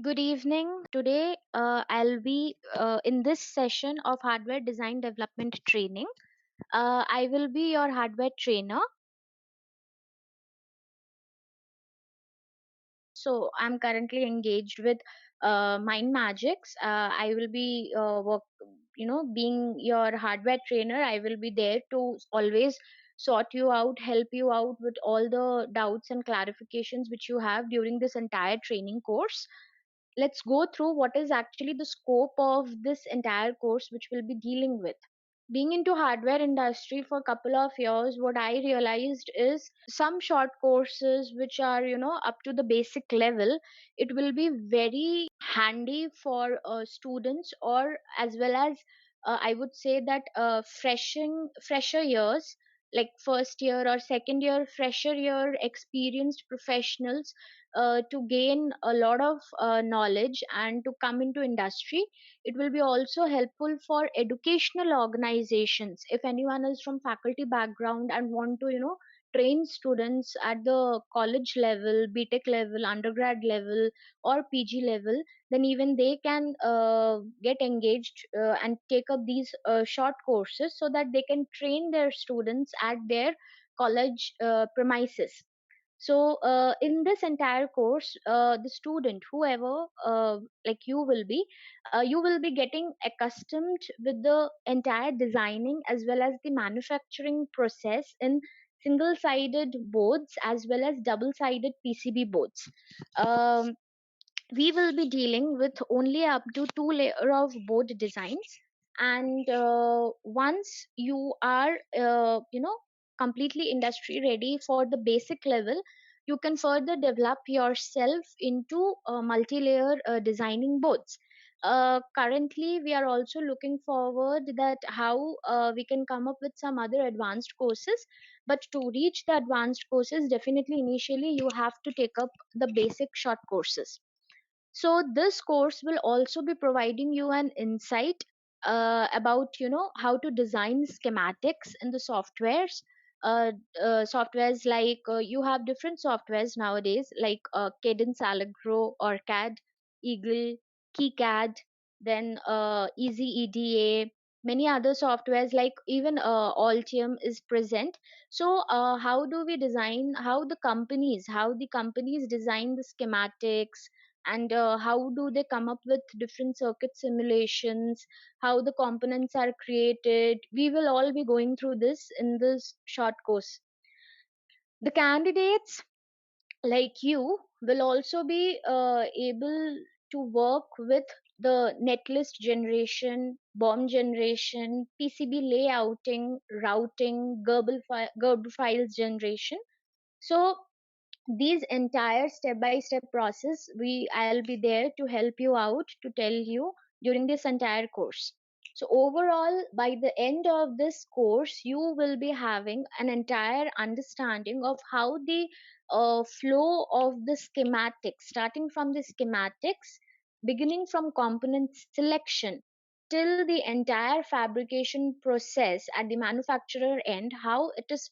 Good evening. Today, I'll be in this session of hardware design development training. I will be your hardware trainer. So, I'm currently engaged with Mindmajix. I will be being your hardware trainer. I will be there to always sort you out, help you out with all the doubts and clarifications which you have during this entire training course. Let's go through what is actually the scope of this entire course which we'll be dealing with. Being into hardware industry for a couple of years, what I realized is some short courses which are up to the basic level, it will be very handy for students, or as well as I would say that fresher years, like first year or second year, fresher year experienced professionals, to gain a lot of knowledge and to come into industry. It will be also helpful for educational organizations. If anyone is from faculty background and want to train students at the college level, btech level, undergrad level, or pg level, then even they can get engaged and take up these short courses so that they can train their students at their college premises. So in this entire course, the student, whoever like you will be getting accustomed with the entire designing as well as the manufacturing process in single sided boards as well as double sided pcb boards. um, we will be dealing with only up to two layer of board designs, and once you are completely industry ready for the basic level, you can further develop yourself into multi-layer designing boards. Currently we are also looking forward that how we can come up with some other advanced courses, but to reach the advanced courses, definitely initially you have to take up the basic short courses. So this course will also be providing you an insight about how to design schematics in the softwares. Softwares like you have different softwares nowadays like Cadence Allegro, OrCAD, Eagle, KeyCAD, then Easy EDA. Many other softwares like even Altium is present. So how do we design? How the companies design the schematics, and how do they come up with different circuit simulations, how the components are created. We will all be going through this in this short course. The candidates like you will also be able to work with the netlist generation, bomb generation, PCB layouting, routing, Gerber files generation. So these entire step by step process, I'll be there to help you out, to tell you during this entire course. So overall, by the end of this course, you will be having an entire understanding of how the flow of the schematics, starting from the schematics, beginning from component selection till the entire fabrication process at the manufacturer end, how it is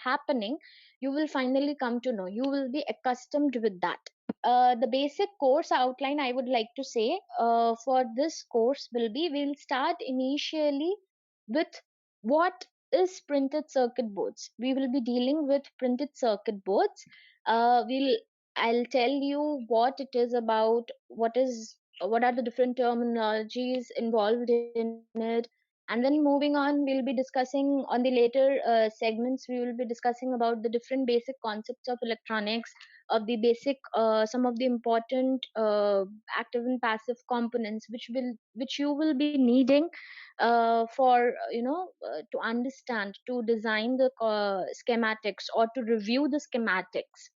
happening. You will finally come to know, you will be accustomed with that. The basic course outline I would like to say for this course will be, we'll start initially with what is printed circuit boards. We will be dealing with printed circuit boards. We'll I'll tell you what it is about, what are the different terminologies involved in it, and then moving on, we'll be discussing on the later segments, we will be discussing about the different basic concepts of electronics, of the basic some of the important active and passive components which you will be needing for to understand, to design the schematics or to review the schematics.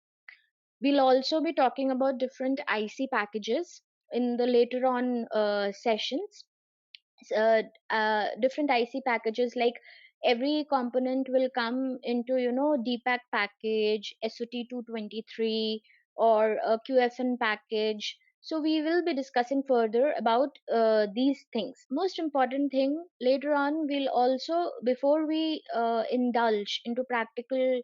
We'll also be talking about different IC packages in the later on sessions. Different IC packages, like every component will come into DPAC package, SOT223, or a QFN package. So we will be discussing further about these things. Most important thing, later on we'll also, before we indulge into practical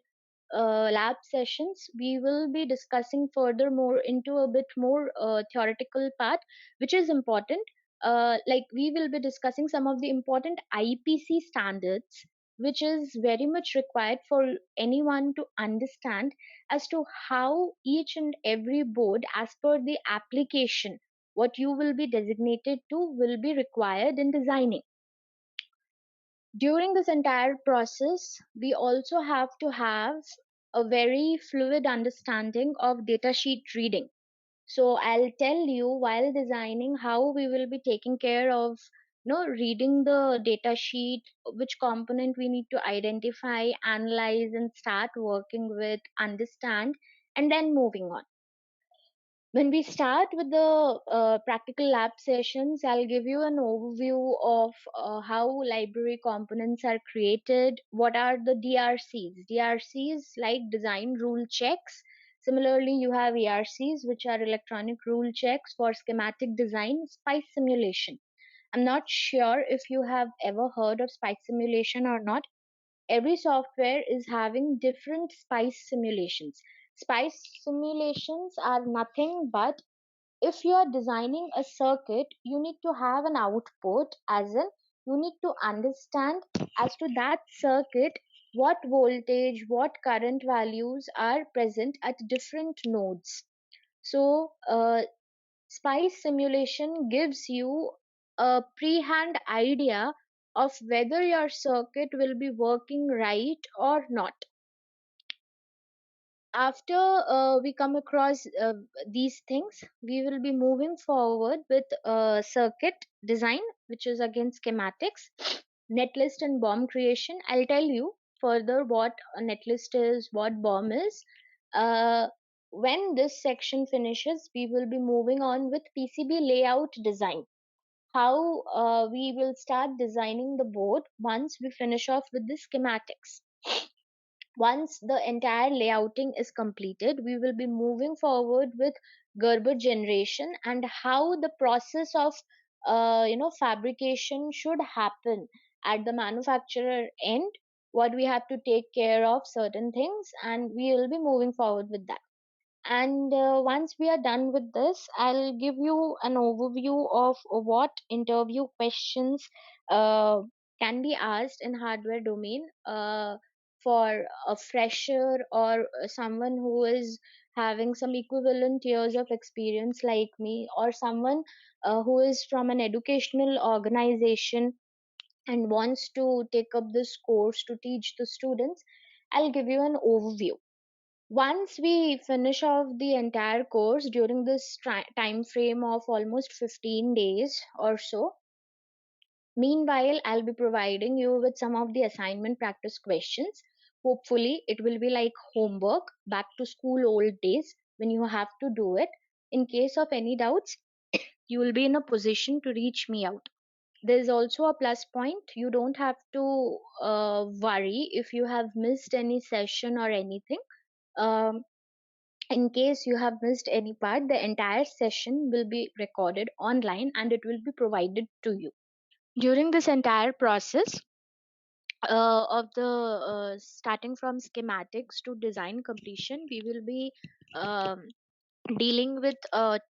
lab sessions, we will be discussing furthermore into a bit more theoretical part, which is important. Like we will be discussing some of the important IPC standards, which is very much required for anyone to understand as to how each and every board, as per the application, what you will be designated to, will be required in designing. During this entire process, we also have to have a very fluid understanding of datasheet reading. So I'll tell you while designing how we will be taking care of, reading the datasheet, which component we need to identify, analyze, and start working with, understand, and then moving on. When we start with the practical lab sessions, I'll give you an overview of how library components are created. What are the DRCs? DRCs like design rule checks. Similarly, you have ERCs, which are electronic rule checks for schematic design, spice simulation. I'm not sure if you have ever heard of spice simulation or not. Every software is having different spice simulations. Spice simulations are nothing but, if you are designing a circuit, you need to have an output, as in you need to understand as to that circuit what voltage, what current values are present at different nodes. So spice simulation gives you a pre-hand idea of whether your circuit will be working right or not. After we come across these things, we will be moving forward with circuit design, which is again schematics, netlist, and bomb creation. I'll tell you further what a netlist is, what bomb is. uh, when this section finishes, we will be moving on with PCB layout design, how we will start designing the board once we finish off with the schematics. Once the entire layouting is completed, we will be moving forward with Gerber generation and how the process of fabrication should happen at the manufacturer end. What we have to take care of certain things, and we will be moving forward with that. And once we are done with this, I'll give you an overview of what interview questions uh, can be asked in hardware domain for a fresher or someone who is having some equivalent years of experience like me, or someone who is from an educational organization and wants to take up this course to teach the students. I'll give you an overview. Once we finish off the entire course during this time frame of almost 15 days or so, meanwhile I'll be providing you with some of the assignment practice questions. Hopefully it will be like homework, back to school old days, when you have to do it. In case of any doubts, you will be in a position to reach me out. There's also a plus point: you don't have to worry if you have missed any session or anything. um, in case you have missed any part, the entire session will be recorded online and it will be provided to you. During this entire process of the starting from schematics to design completion, we will be um, dealing with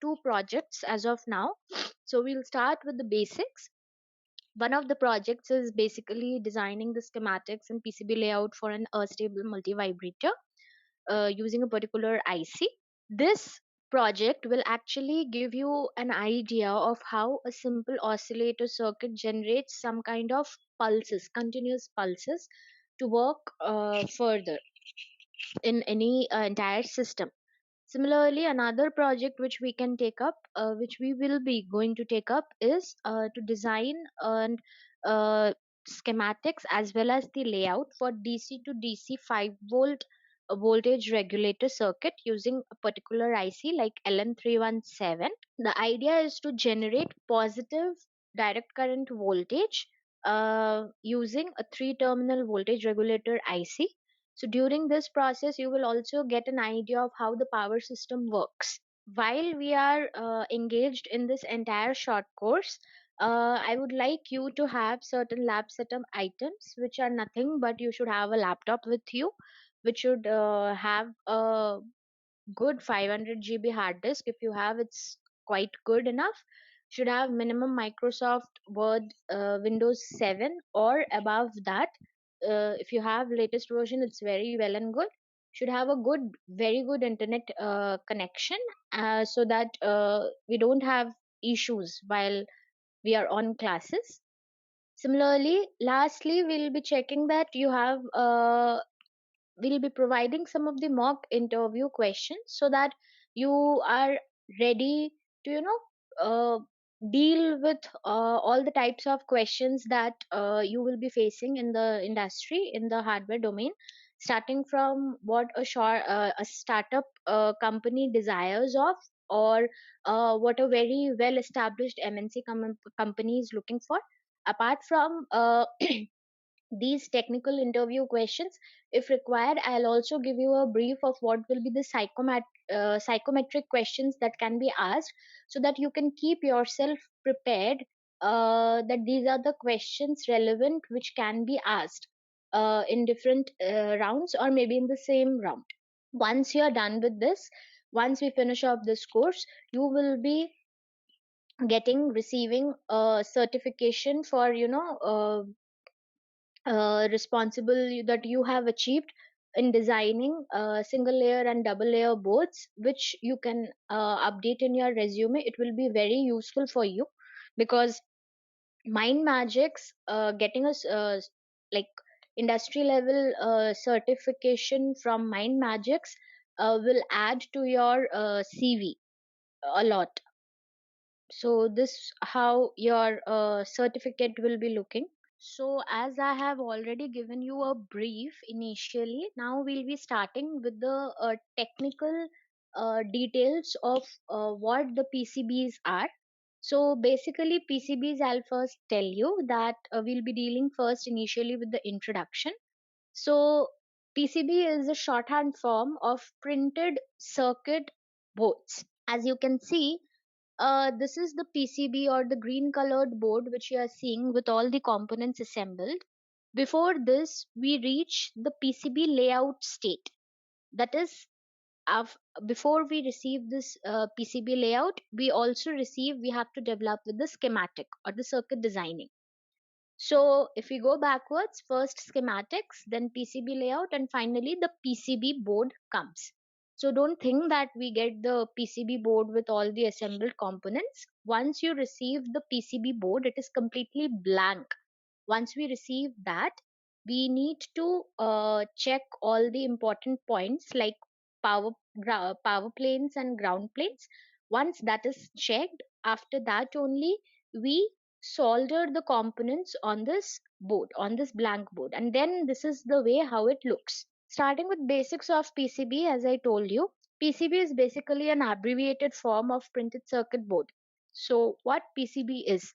two projects as of now. So we'll start with the basics. One of the projects is basically designing the schematics and PCB layout for an stable multivibrator using a particular IC. This project will actually give you an idea of how a simple oscillator circuit generates some kind of pulses, continuous pulses, to work further in any entire system. Similarly, another project which we can take up, which we will be going to take up, is to design and schematics as well as the layout for DC to DC 5 volt voltage regulator circuit using a particular IC like LM317. The idea is to generate positive direct current voltage using a three terminal voltage regulator IC. So during this process, you will also get an idea of how the power system works. While we are engaged in this entire short course, I would like you to have certain lab setup items, which are nothing but you should have a laptop with you. which should have a good 500 GB hard disk. If you have, it's quite good enough. Should have minimum Microsoft Word, Windows 7 or above that. If you have latest version, it's very well and good. Should have a good, very good internet connection, so that we don't have issues while we are on classes. Similarly, lastly, we'll be checking that you have we'll be providing some of the mock interview questions so that you are ready to, uh, deal with all the types of questions that you will be facing in the industry, in the hardware domain, starting from what a startup company desires of, or what a very well established MNC company is looking for. Apart from these technical interview questions, if required, I'll also give you a brief of what will be the psychometric questions that can be asked, so that you can keep yourself prepared, that these are the questions relevant which can be asked in different rounds, or maybe in the same round. Once you are done with this, once we finish off this course, you will be receiving a certification for, responsible that you have achieved in designing single layer and double layer boards, which you can update in your resume. It will be very useful for you, because Mindmajix, getting us like industry level certification from Mindmajix will add to your CV a lot. So this how your certificate will be looking. So, as I have already given you a brief initially, now we'll be starting with the technical details of what the PCBs are. So, basically, PCBs, I'll first tell you that we'll be dealing first initially with the introduction. So, PCB is a shorthand form of printed circuit boards. As you can see, this is the PCB or the green colored board which you are seeing with all the components assembled. Before this, we reach the PCB layout state. That is, of, before we receive this PCB layout, we have to develop with the schematic or the circuit designing. So if we go backwards, first schematics, then PCB layout, and finally the PCB board comes. So don't think that we get the PCB board with all the assembled components. Once you receive the PCB board, it is completely blank. Once we receive that, we need to check all the important points like power planes and ground planes. Once that is checked, after that only we solder the components on this board, on this blank board, and then this is the way how it looks. Starting with basics of PCB, as I told you, PCB is basically an abbreviated form of printed circuit board. So what PCB is,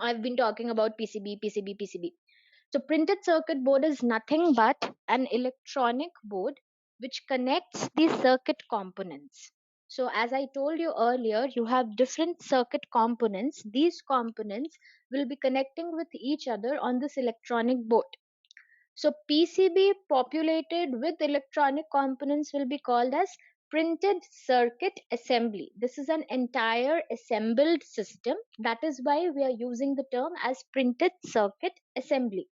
I've been talking about PCB. So printed circuit board is nothing but an electronic board which connects the circuit components. So as I told you earlier, you have different circuit components. These components will be connecting with each other on this electronic board. So PCB populated with electronic components will be called as printed circuit assembly. This is an entire assembled system. That is why we are using the term as printed circuit assembly.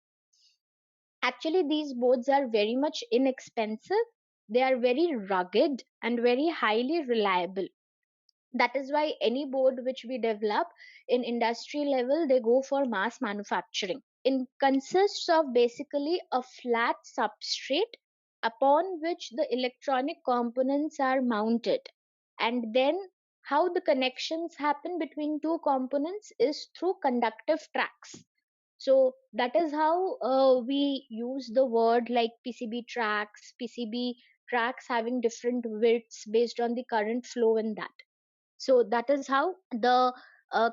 Actually, these boards are very much inexpensive. They are very rugged and very highly reliable. That is why any board which we develop in industry level, they go for mass manufacturing. It consists of basically a flat substrate upon which the electronic components are mounted, and then how the connections happen between two components is through conductive tracks. So that is how we use the word like PCB tracks having different widths based on the current flow in that. So that is how the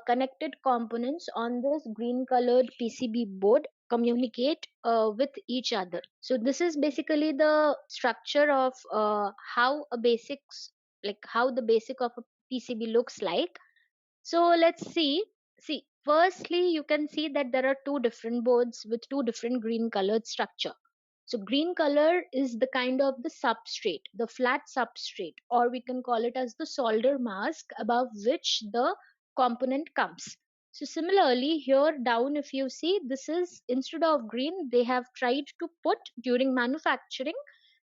connected components on this green colored PCB board communicate with each other. So this is basically the structure of how the basic of a PCB looks like. So let's see. See, firstly, you can see that there are two different boards with two different green colored structure. So green color is the kind of the substrate, the flat substrate, or we can call it as the solder mask above which the component comes. So similarly here down, if you see, this is, instead of green, they have tried to put, during manufacturing,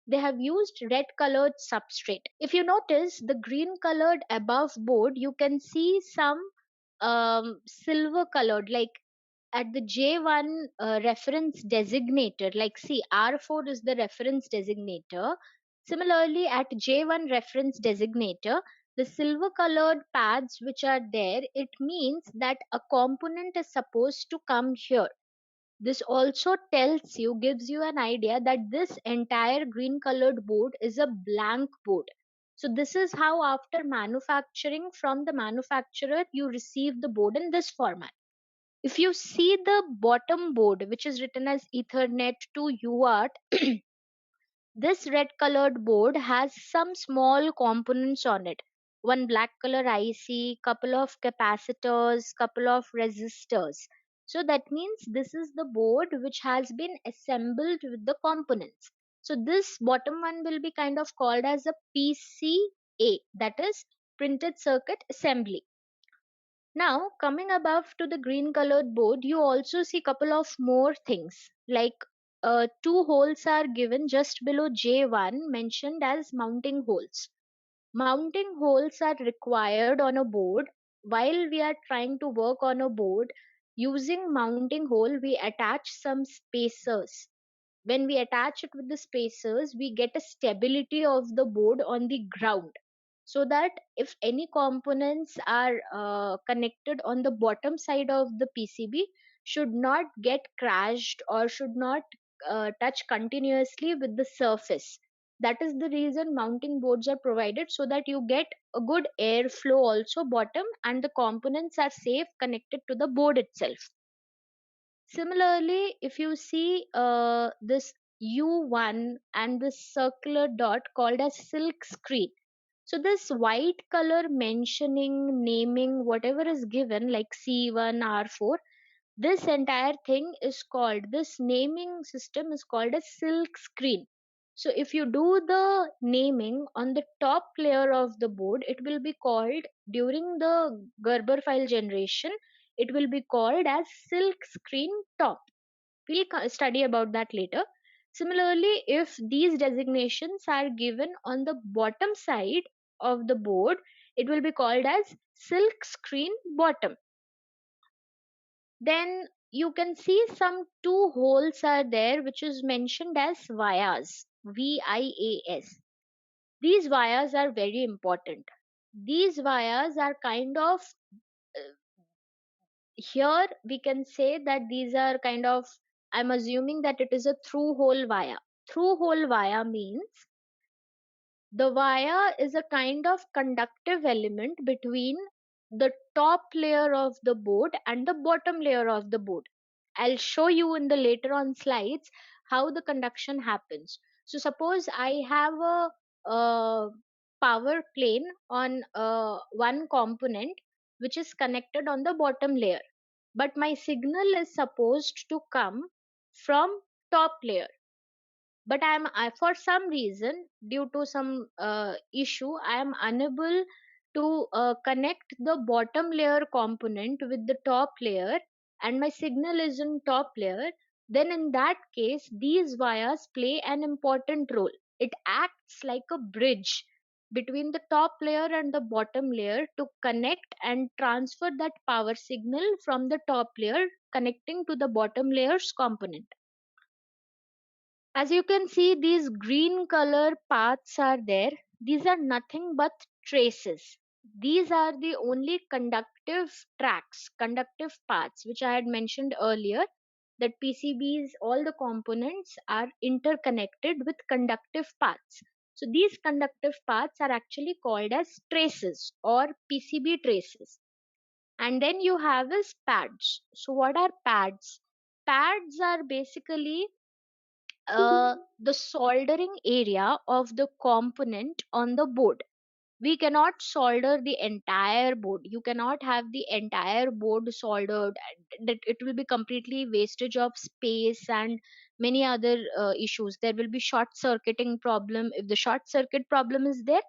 they have used red colored substrate. If you notice the green colored above board, you can see some silver colored, like at the J1 reference designator, like see, R4 is the reference designator. Similarly, at J1 reference designator, the silver colored pads which are there, it means that a component is supposed to come here. This also tells you, gives you an idea that this entire green colored board is a blank board. So this is how, after manufacturing from the manufacturer, you receive the board in this format. If you see the bottom board, which is written as Ethernet to UART, this red colored board has some small components on it. One black color IC, couple of capacitors, couple of resistors. So that means this is the board which has been assembled with the components. So this bottom one will be kind of called as a PCA, that is printed circuit assembly. Now, coming above to the green colored board, you also see couple of more things, like two holes are given just below J1, mentioned as mounting holes. Mounting holes are required on a board. While we are trying to work on a board, using mounting hole, we attach some spacers. When we attach it with the spacers, we get a stability of the board on the ground, so that if any components are connected on the bottom side of the PCB, should not get crashed or should not touch continuously with the surface. That is the reason mounting boards are provided, so that you get a good airflow also bottom, and the components are safe connected to the board itself. Similarly, if you see this U1 and this circular dot called as silk screen. So this white color mentioning, naming, whatever is given like C1, R4, this entire thing is called, this naming system is called a silk screen. So if you do the naming on the top layer of the board, it will be called, during the Gerber file generation, it will be called as silk screen top. We'll study about that later. Similarly, if these designations are given on the bottom side of the board, it will be called as silk screen bottom. Then you can see some two holes are there, which is mentioned as vias, VIAS. These vias are very important. These vias are kind of, here we can say that these are kind of, I'm assuming that it is a through hole via. Through hole via means the wire is a kind of conductive element between the top layer of the board and the bottom layer of the board. I'll show you in the later on slides how the conduction happens. So suppose I have a power plane on one component which is connected on the bottom layer, but my signal is supposed to come from top layer, but for some reason, due to some issue, I am unable to connect the bottom layer component with the top layer, and my signal is in top layer. Then in that case, these wires play an important role. It acts like a bridge between the top layer and the bottom layer to connect and transfer that power signal from the top layer connecting to the bottom layer's component. As you can see, these green color paths are there. These are nothing but traces. These are the only conductive tracks, conductive paths, which I had mentioned earlier, that PCBs, all the components are interconnected with conductive paths. So these conductive paths are actually called as traces or PCB traces. And then you have is pads. So what are pads? Pads are basically the soldering area of the component on the board. We cannot solder the entire board. You cannot have the entire board soldered. That it will be completely wastage of space and many other issues. There will be short circuiting problem. If the short circuit problem is there,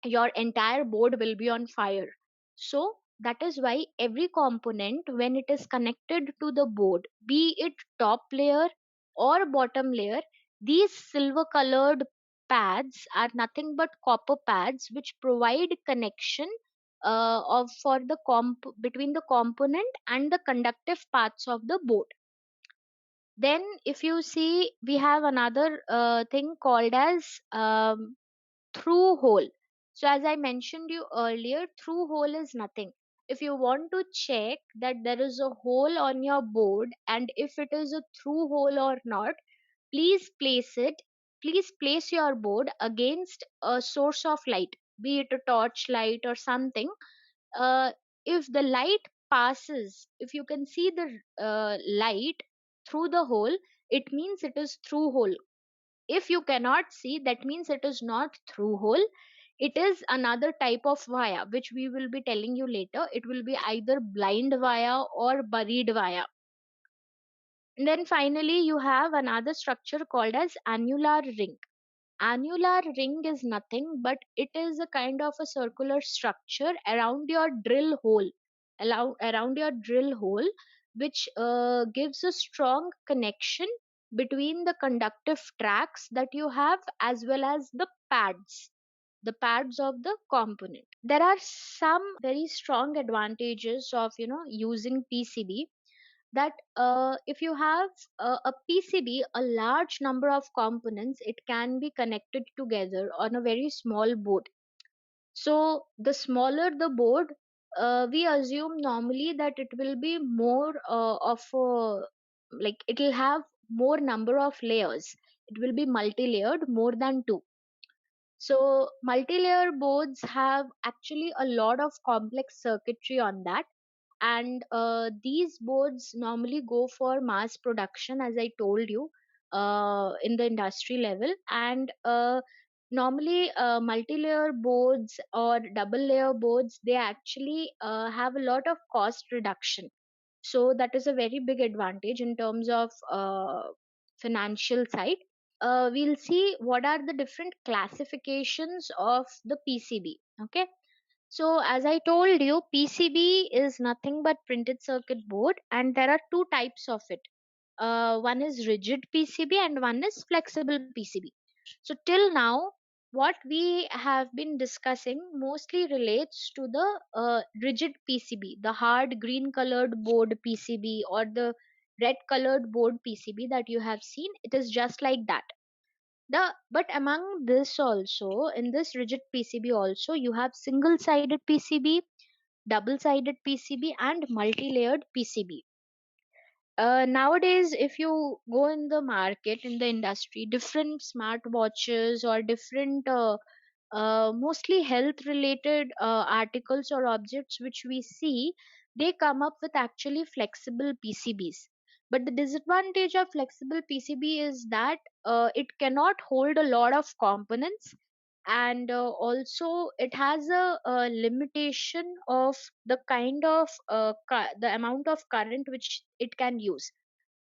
your entire board will be on fire. So that is why every component, when it is connected to the board, be it top layer or bottom layer, these silver colored pads are nothing but copper pads which provide connection of for the between the component and the conductive parts of the board. Then if you see, we have another thing called as through hole. So as I mentioned you earlier, through hole is nothing. If you want to check that there is a hole on your board and if it is a through hole or not, please place it. Please place your board against a source of light, be it a torch light or something. uh, if the light passes, if you can see the light through the hole, it means it is through hole. If you cannot see, that means it is not through hole. It is another type of via which we will be telling you later. It will be either blind via or buried via. And then finally you have another structure called as annular ring. Annular ring is nothing but it is a kind of a circular structure around your drill hole, around your drill hole, which gives a strong connection between the conductive tracks that you have as well as the pads of the component. There are some very strong advantages of using PCB, that if you have a PCB, a large number of components, it can be connected together on a very small board. So the smaller the board, we assume normally that it will be more of a, like it will have more number of layers. It will be multi-layered, more than two. So multi-layer boards have actually a lot of complex circuitry on that, and these boards normally go for mass production, as I told you, in the industry level. And normally multi-layer boards or double layer boards, they actually have a lot of cost reduction. So that is a very big advantage in terms of financial side. We'll see what are the different classifications of the PCB. Okay, so as I told you, PCB is nothing but printed circuit board, and there are two types of it. One is rigid PCB and one is flexible PCB. So till now, what we have been discussing mostly relates to the rigid PCB, the hard green colored board PCB or the red colored board PCB that you have seen. It is just like that. But among this also, in this rigid PCB also, you have single sided PCB, double sided PCB, and multi layered PCB. Nowadays, if you go in the market, in the industry, different smartwatches or different mostly health related articles or objects which we see, they come up with actually flexible PCBs. But the disadvantage of flexible PCB is that it cannot hold a lot of components, and also it has a limitation of the kind of the amount of current which it can use.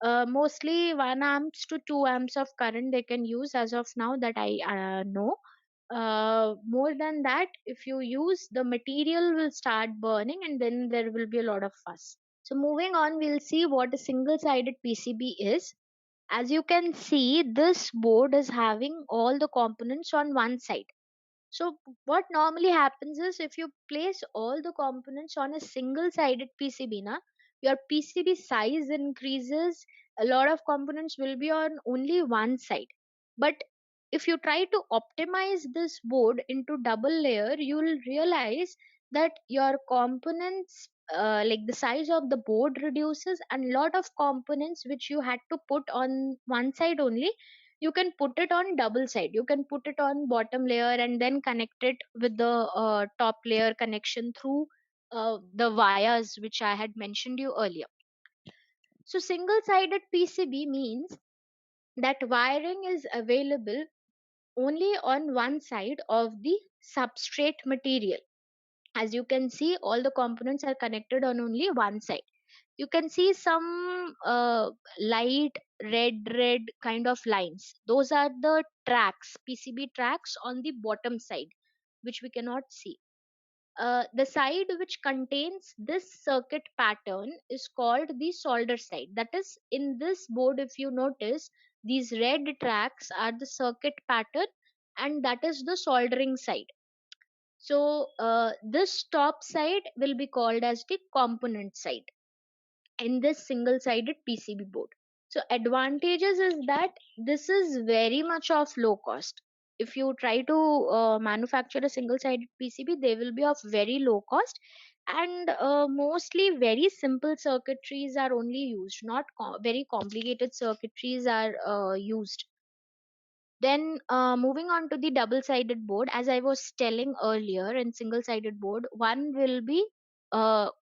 Mostly 1 amps to 2 amps of current they can use as of now, that I know. More than that, if you use, the material will start burning and then there will be a lot of fuss. So moving on, we'll see what a single sided PCB is. As you can see, this board is having all the components on one side. So what normally happens is, if you place all the components on a single sided PCB, na, your PCB size increases, a lot of components will be on only one side. But if you try to optimize this board into double layer, you will realize that your components, like the size of the board reduces, and lot of components which you had to put on one side only, you can put it on double side. You can put it on bottom layer and then connect it with the top layer connection through the wires which I had mentioned you earlier. So single sided PCB means that wiring is available only on one side of the substrate material. As you can see, all the components are connected on only one side. You can see some light red kind of lines. Those are the tracks, PCB tracks on the bottom side, which we cannot see. The side which contains this circuit pattern is called the solder side. That is, in this board, if you notice, these red tracks are the circuit pattern, and that is the soldering side. So this top side will be called as the component side in this single sided PCB board. So advantages is that this is very much of low cost. If you try to manufacture a single sided PCB, they will be of very low cost, and mostly very simple circuitries are only used, not very complicated circuitries are used. Then moving on to the double sided board, as I was telling earlier, in single sided board, one will be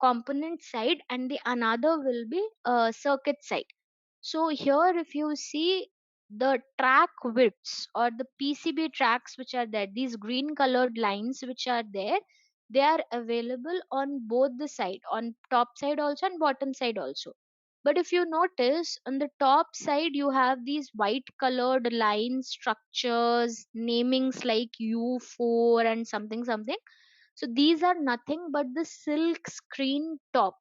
component side and the another will be circuit side. So here, if you see the track widths or the PCB tracks which are there, these green colored lines which are there, they are available on both the side, on top side also and bottom side also. But if you notice, on the top side you have these white colored line structures, namings like U4 and something something. So these are nothing but the silk screen top.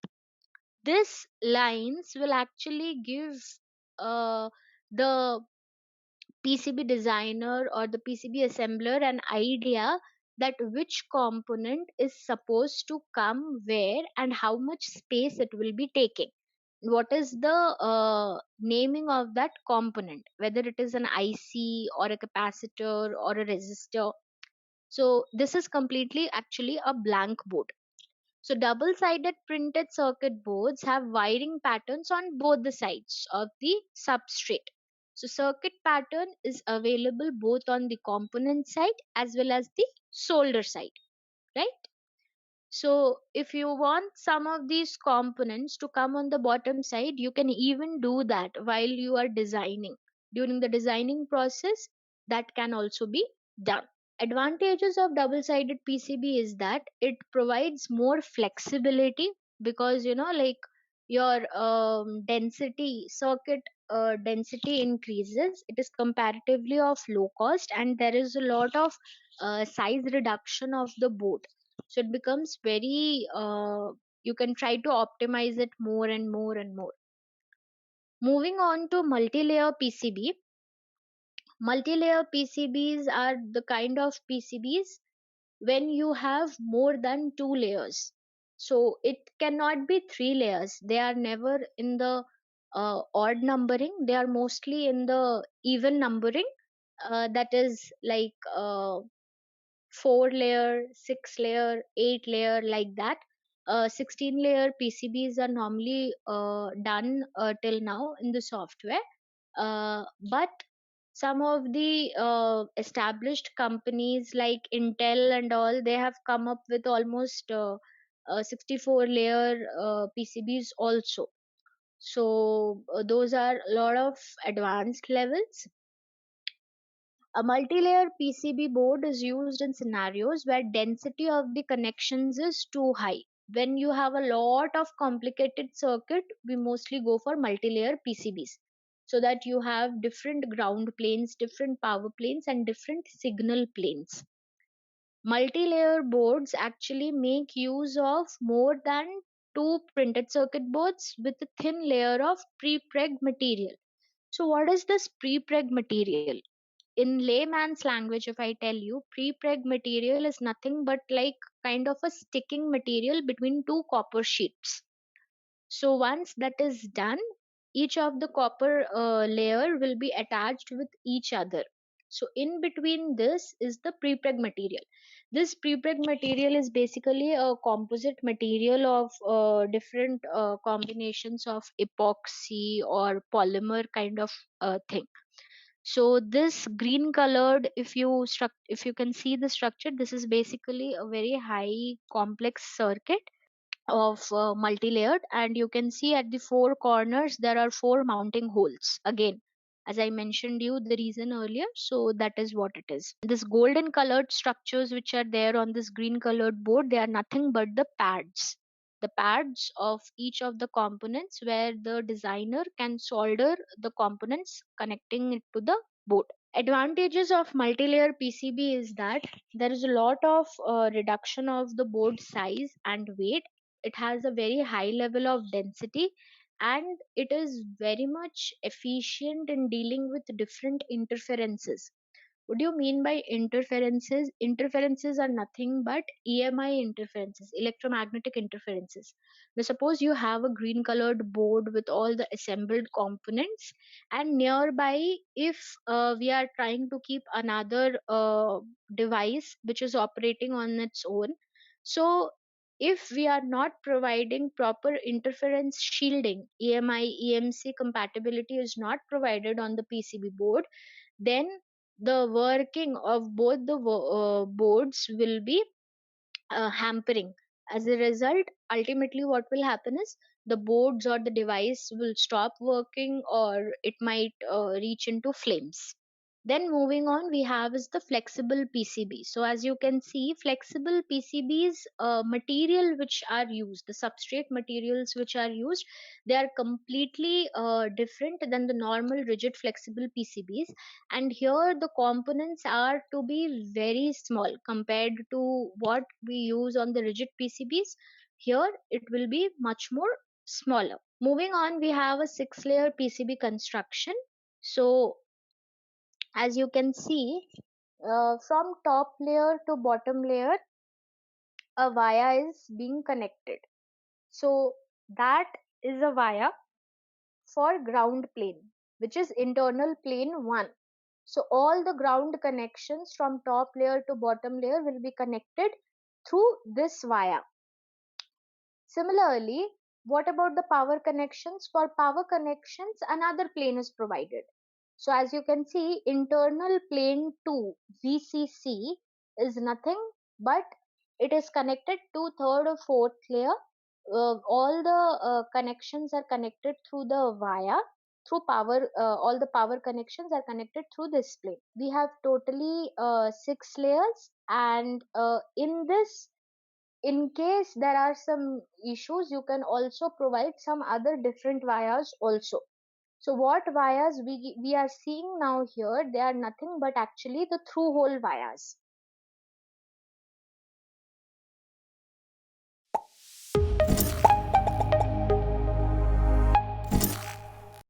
This lines will actually give the PCB designer or the PCB assembler an idea that which component is supposed to come where and how much space it will be taking. What is the naming of that component, whether it is an IC or a capacitor or a resistor. So this is completely actually a blank board. So double sided printed circuit boards have wiring patterns on both the sides of the substrate. So circuit pattern is available both on the component side as well as the solder side, right? So if you want some of these components to come on the bottom side, you can even do that while you are designing. During the designing process, that can also be done. Advantages of double sided PCB is that it provides more flexibility, because like your density circuit density increases. It is comparatively of low cost, and there is a lot of size reduction of the board. So it becomes very you can try to optimize it more and more and more. Moving on to multi-layer PCB. Multi-layer PCBs are the kind of PCBs when you have more than two layers. So it cannot be three layers. They are never in the odd numbering. They are mostly in the even numbering. That is like 4 layer, 6 layer, 8 layer, like that. 16 layer PCBs are normally done till now in the software. But some of the established companies like Intel and all, they have come up with almost 64 layer PCBs also. So those are a lot of advanced levels. A multi-layer PCB board is used in scenarios where density of the connections is too high. When you have a lot of complicated circuit, we mostly go for multi-layer PCBs, so that you have different ground planes, different power planes, and different signal planes. Multi-layer boards actually make use of more than two printed circuit boards with a thin layer of pre-preg material. So what is this pre-preg material? In layman's language, if I tell you, pre-preg material is nothing but like kind of a sticking material between two copper sheets. So once that is done, each of the copper layer will be attached with each other. So in between this is the pre-preg material. This pre-preg material is basically a composite material of different combinations of epoxy or polymer kind of thing. So this green colored, if you can see the structure, this is basically a very high complex circuit of multi-layered, and you can see at the four corners there are four mounting holes again, as I mentioned you the reason earlier. So that is what it is. This golden colored structures which are there on this green colored board, they are nothing but the pads of each of the components where the designer can solder the components connecting it to the board. Advantages of multi-layer PCB is that there is a lot of reduction of the board size and weight. It has a very high level of density, and it is very much efficient in dealing with different interferences. What do you mean by interferences? Interferences are nothing but EMI interferences, electromagnetic interferences. Now, suppose you have a green colored board with all the assembled components, and nearby, if we are trying to keep another device which is operating on its own, so if we are not providing proper interference shielding, EMI, EMC compatibility is not provided on the PCB board, then the working of both the boards will be hampering. As a result, ultimately what will happen is the boards or the device will stop working, or it might reach into flames. Then moving on, we have is the flexible PCB. So as you can see, flexible PCBs material which are used, the substrate materials which are used, they are completely different than the normal rigid flexible PCBs. And here the components are to be very small compared to what we use on the rigid PCBs. Here it will be much more smaller. Moving on, we have a 6-layer PCB construction. So as you can see, from top layer to bottom layer, a via is being connected. So that is a via for ground plane, which is internal plane 1. So all the ground connections from top layer to bottom layer will be connected through this via. Similarly, what about the power connections? For power connections, another plane is provided. So as you can see, internal plane 2 VCC is nothing but it is connected to third or fourth layer. All the connections are connected through the via, through power. All the power connections are connected through this plane. We have totally 6 layers, and in this, in case there are some issues, you can also provide some other different vias also. So what vias we are seeing now here, they are nothing but actually the through hole vias.